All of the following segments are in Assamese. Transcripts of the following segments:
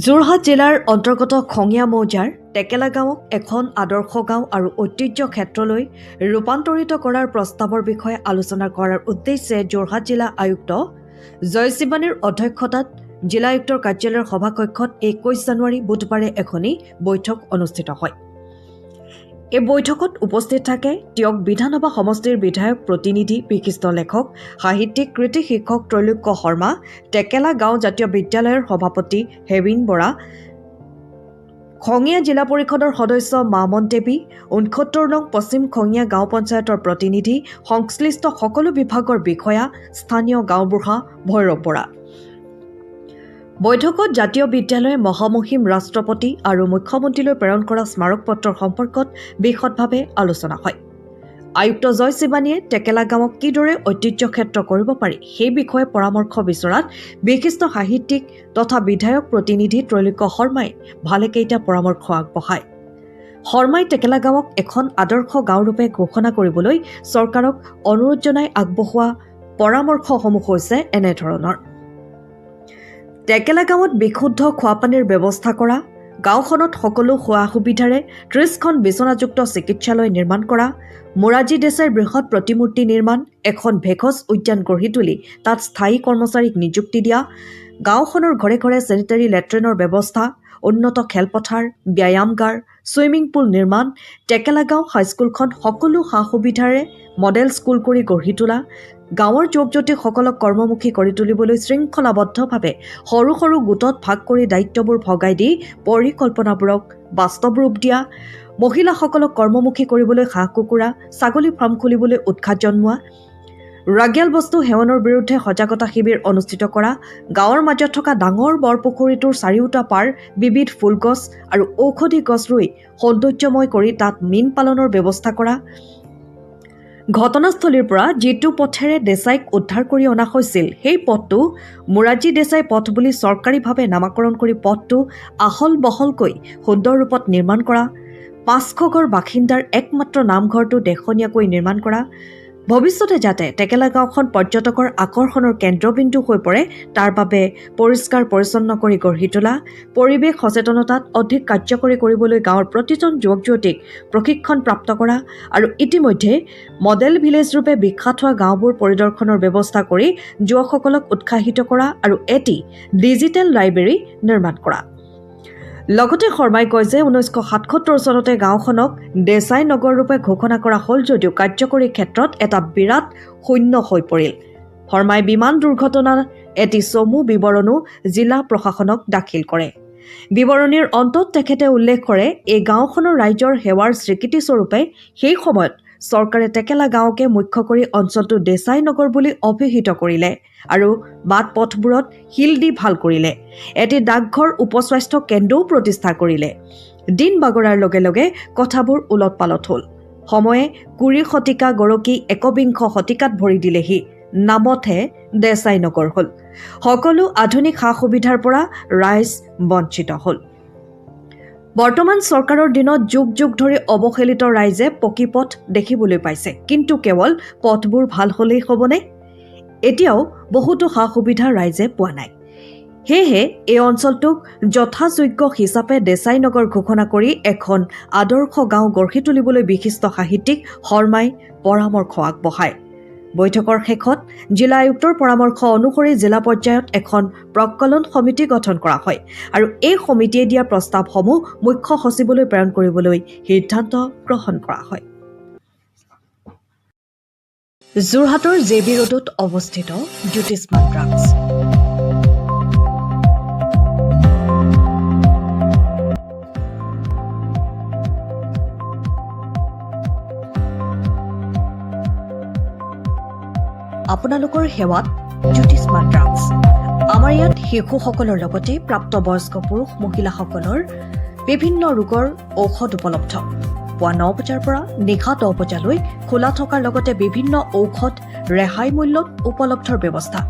যোৰহাট জিলাৰ অন্তৰ্গত খঙিয়া মৌজাৰ টেকেলা গাঁৱক এখন আদৰ্শ গাঁও আৰু ঐতিহ্য ক্ষেত্ৰলৈ ৰূপান্তৰিত কৰাৰ প্ৰস্তাৱৰ বিষয়ে আলোচনা কৰাৰ উদ্দেশ্যে যোৰহাট জিলা আয়ুক্ত জয় শিৱানীৰ অধ্যক্ষতাত জিলা আয়ুক্তৰ কাৰ্যালয়ৰ সভাকক্ষত 21 জানুৱাৰী বুধবাৰে এখনি বৈঠক অনুষ্ঠিত হয়। এই বৈঠকত উপস্থিত থাকে টিয়ক বিধানসভা সমষ্টিৰ বিধায়ক প্ৰতিনিধি বিশিষ্ট লেখক সাহিত্যিক কৃতি শিক্ষক ত্ৰৈলোক্য শৰ্মা, টেকেলা গাঁও জাতীয় বিদ্যালয়ৰ সভাপতি হেবিন বৰা, খঙিয়া জিলা পৰিষদৰ সদস্য মামন দেৱী, 69 নং পশ্চিম খঙিয়া গাঁও পঞ্চায়তৰ প্ৰতিনিধি, সংশ্লিষ্ট সকলো বিভাগৰ বিষয়া, স্থানীয় গাঁওবুঢ়া, ভৈৰৱ বৰা। বৈঠকত জাতীয় বিদ্যালয়ে মহামহিম ৰাষ্ট্ৰপতি আৰু মুখ্যমন্ত্ৰীলৈ প্ৰেৰণ কৰা স্মাৰক পত্ৰৰ সম্পৰ্কত বিশদভাৱে আলোচনা হয়। আয়ুক্ত জয় শিৱানীয়ে টেকেলা গাঁৱক কিদৰে ঐতিহ্য ক্ষেত্ৰ কৰিব পাৰি সেই বিষয়ে পৰামৰ্শ বিচৰাত বিশিষ্ট সাহিত্যিক তথা বিধায়ক প্ৰতিনিধি ত্ৰৈলোক্য শৰ্মাই ভালেকেইটা পৰামৰ্শ আগবঢ়ায়। শৰ্মাই টেকেলা গাঁৱক এখন আদৰ্শ গাঁওৰূপে ঘোষণা কৰিবলৈ চৰকাৰক অনুৰোধ জনাই আগবঢ়োৱা পৰামৰ্শসমূহ হৈছে এনেধৰণৰ: টেকেলা গাঁৱত বিশুদ্ধ খোৱাপানীৰ ব্যৱস্থা কৰা, গাঁওখনত সকলো সা সুবিধাৰে 30খন বিচনাযুক্ত চিকিৎসালয় নিৰ্মাণ কৰা, মোৰাৰজী দেশাইৰ বৃহৎ প্ৰতিমূৰ্তি নিৰ্মাণ, এখন ভেষজ উদ্যান গঢ়ি তুলি তাত স্থায়ী কৰ্মচাৰীক নিযুক্তি দিয়া, গাঁওখনৰ ঘৰে ঘৰে চেনিটাৰী লেট্ৰিনৰ ব্যৱস্থা, উন্নত খেলপথাৰ, ব্যায়ামগাৰ, ছুইমিং পুল নিৰ্মাণ, টেকেলা গাঁও হাইস্কুলখন সকলো সা সুবিধাৰে মডেল স্কুল কৰি গঢ়ি তোলা, গাঁৱৰ যুৱক যুৱতীসকলক কৰ্মমুখী কৰি তুলিবলৈ শৃংখলাবদ্ধভাৱে সৰু সৰু গোটত ভাগ কৰি দায়িত্ববোৰ ভগাই দি পৰিকল্পনাবোৰক বাস্তৱ ৰূপ দিয়া, মহিলাসকলক কৰ্মমুখী কৰিবলৈ হাঁহ কুকুৰা, ছাগলী ফাৰ্ম খুলিবলৈ উৎসাহ জনোৱা, ৰাগিয়াল বস্তু সেৱনৰ বিৰুদ্ধে সজাগতা শিবিৰ অনুষ্ঠিত কৰা, গাঁৱৰ মাজত থকা ডাঙৰ বৰপুখুৰীটোৰ চাৰিওটা পাৰ বিবিধ ফুলগছ আৰু ঔষধি গছ ৰুই সৌন্দৰ্যময় কৰি তাত মীন পালনৰ ব্যৱস্থা কৰা, ঘটনাস্থলীৰ পৰা যিটো পথেৰে দেশাইক উদ্ধাৰ কৰি অনা হৈছিল সেই পথটো মোৰাৰজী দেশাই পথ বুলি চৰকাৰীভাৱে নামাকৰণ কৰি পথটো আহল বহলকৈ সুন্দৰ ৰূপত নিৰ্মাণ কৰা, 500 ঘৰ বাসিন্দাৰ একমাত্ৰ নামঘৰটো দেখনীয়াকৈ নিৰ্মাণ কৰা, ভৱিষ্যতে যাতে টেকেলা গাঁওখন পৰ্যটকৰ আকৰ্ষণৰ কেন্দ্ৰবিন্দু হৈ পৰে তাৰ বাবে পৰিষ্কাৰ পৰিচ্ছন্ন কৰি গঢ়ি তোলা, পৰিৱেশ সচেতনতাত অধিক কাৰ্যকৰী কৰিবলৈ গাঁৱৰ প্ৰতিজন যুৱক যুৱতীক প্ৰশিক্ষণ প্ৰাপ্ত কৰা আৰু ইতিমধ্যে মডেল ভিলেজ ৰূপে বিখ্যাত হোৱা গাঁওবোৰ পৰিদৰ্শনৰ ব্যৱস্থা কৰি যুৱকসকলক উৎসাহিত কৰা আৰু এটি ডিজিটেল লাইব্ৰেৰী নিৰ্মাণ কৰা। লগতে শৰ্মাই কয় যে 1977 চনতে গাঁওখনক দেশাই নগৰ ৰূপে ঘোষণা কৰা হ'ল যদিও কাৰ্যকৰী ক্ষেত্ৰত এটা বিৰাট শূন্য হৈ পৰিল। শৰ্মাই বিমান দুৰ্ঘটনাৰ এটি চমু বিৱৰণো জিলা প্ৰশাসনক দাখিল কৰে। বিৱৰণীৰ অন্তত তেখেতে উল্লেখ কৰে এই গাঁওখনৰ ৰাইজৰ সেৱাৰ স্বীকৃতিস্বৰূপে সেই সময়ত চৰকাৰে টেকেলা গাঁৱকে মুখ্য কৰি অঞ্চলটো দেশাই নগৰ বুলি অভিহিত কৰিলে আৰু বাট পথবোৰত শিল দি ভাল কৰিলে, এটি ডাকঘৰ উপস্বাস্থ্য কেন্দ্ৰও প্ৰতিষ্ঠা কৰিলে। দিন বাগৰাৰ লগে লগে কথাবোৰ ওলট পালট হ'ল। সময়ে 20 শতিকা গৰকি 21 শতিকাত ভৰি দিলেহি, নামতহে দেশাই নগৰ হ'ল। সকলো আধুনিক সা সুবিধাৰ পৰা ৰাইজ বঞ্চিত হ'ল। বৰ্তমান চৰকাৰৰ দিনত যুগ যুগ ধৰি অৱহেলিত ৰাইজে পকী পথ দেখিবলৈ পাইছে, কিন্তু কেৱল পথবোৰ ভাল হ'লেই হ'বনে? এতিয়াও বহুতো সা সুবিধা ৰাইজে পোৱা নাই। সেয়েহে এই অঞ্চলটোক যথাযোগ্য হিচাপে দেশাই নগৰ ঘোষণা কৰি এখন আদৰ্শ গাঁও গঢ়ি তুলিবলৈ বিশিষ্ট সাহিত্যিক শৰ্মাই পৰামৰ্শ আগবঢ়ায়। বৈঠকৰ শেষত জিলা আয়ুক্তৰ পৰামৰ্শ অনুসৰি জিলা পৰ্যায়ত এখন প্ৰকলন সমিতি গঠন কৰা হয় আৰু এই সমিতিয়ে দিয়া প্ৰস্তাৱসমূহ মুখ্য সচিবলৈ প্ৰেৰণ কৰিবলৈ সিদ্ধান্ত গ্ৰহণ কৰা হয়। যোৰহাটৰ জেবি ৰোডত অৱস্থিত জ্যোতিষ্মান ড্ৰাগছ। আপোনালোকৰ সেৱাত জ্যোতিষ্মান ড্ৰাগছ। আমাৰ ইয়াত শিশুসকলৰ লগতে প্ৰাপ্তবয়স্ক পুৰুষ মহিলাসকলৰ বিভিন্ন ৰোগৰ ঔষধ উপলব্ধ। পুৱা 9 বজাৰ পৰা নিশা 10 বজালৈ খোলা থকাৰ লগতে বিভিন্ন ঔষধ ৰেহাই মূল্যত উপলব্ধৰ ব্যৱস্থা।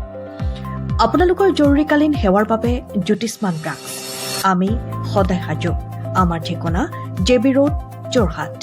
আপোনালোকৰ জৰুৰীকালীন সেৱাৰ বাবে জ্যোতিষ্মান ড্ৰাগছ। আমি সদায় সাজু। আমাৰ ঠিকনা জেবি ৰোড, যোৰহাট।